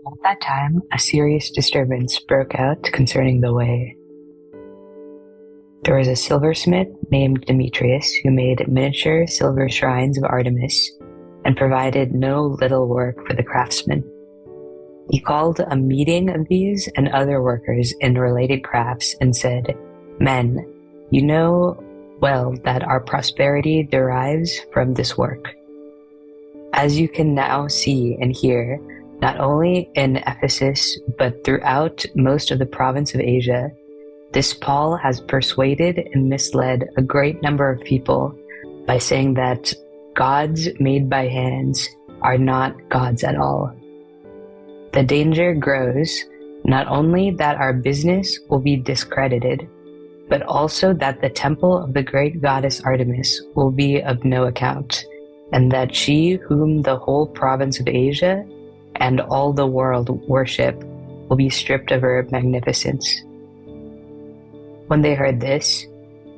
At that time, a serious disturbance broke out concerning the way. There was a silversmith named Demetrius who made miniature silver shrines of Artemis and provided no little work for the craftsmen. He called a meeting of these and other workers in related crafts and said, "Men, you know well that our prosperity derives from this work. As you can now see and hear, not only in Ephesus, but throughout most of the province of Asia, this Paul has persuaded and misled a great number of people by saying that gods made by hands are not gods at all. The danger grows not only that our business will be discredited, but also that the temple of the great goddess Artemis will be of no account, and that she whom the whole province of Asia and all the world worship will be stripped of her magnificence." When they heard this,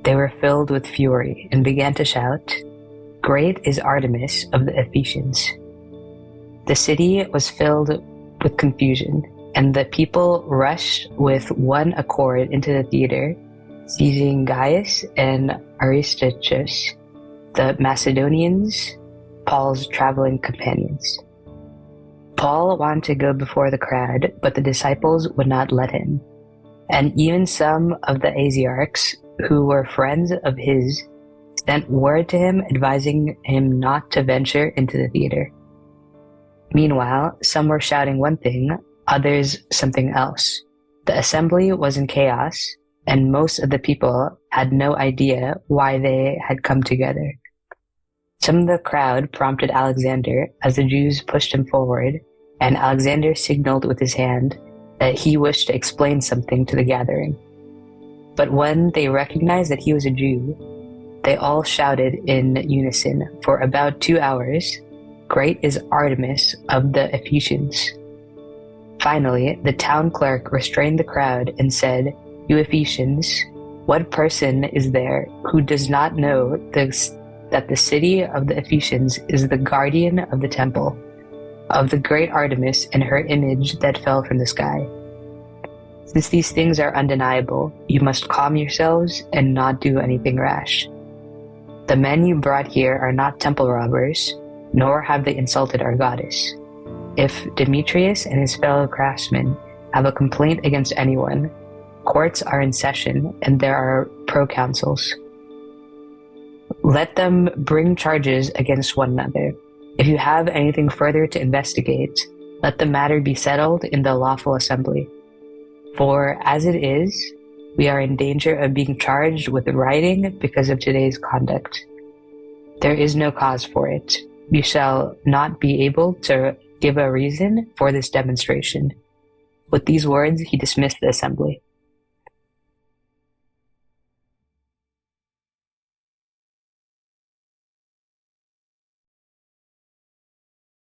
they were filled with fury and began to shout, "Great is Artemis of the Ephesians!" The city was filled with confusion, and the people rushed with one accord into the theater, seizing Gaius and Aristarchus, the Macedonians, Paul's traveling companions. Paul wanted to go before the crowd, but the disciples would not let him. And even some of the Asiarchs, who were friends of his, sent word to him advising him not to venture into the theater. Meanwhile, some were shouting one thing, others something else. The assembly was in chaos, and most of the people had no idea why they had come together. Some of the crowd prompted Alexander as the Jews pushed him forward, and Alexander signaled with his hand that he wished to explain something to the gathering. But when they recognized that he was a Jew, they all shouted in unison for about 2 hours, "Great is Artemis of the Ephesians!" Finally, the town clerk restrained the crowd and said, "You Ephesians, what person is there who does not know that the city of the Ephesians is the guardian of the temple of the great Artemis and her image that fell from the sky? Since these things are undeniable, you must calm yourselves and not do anything rash. The men you brought here are not temple robbers, nor have they insulted our goddess. If Demetrius and his fellow craftsmen have a complaint against anyone, courts are in session and there are proconsuls. Let them bring charges against one another. If you have anything further to investigate, let the matter be settled in the lawful assembly. For as it is, we are in danger of being charged with rioting because of today's conduct. There is no cause for it. You shall not be able to give a reason for this demonstration." With these words, he dismissed the assembly.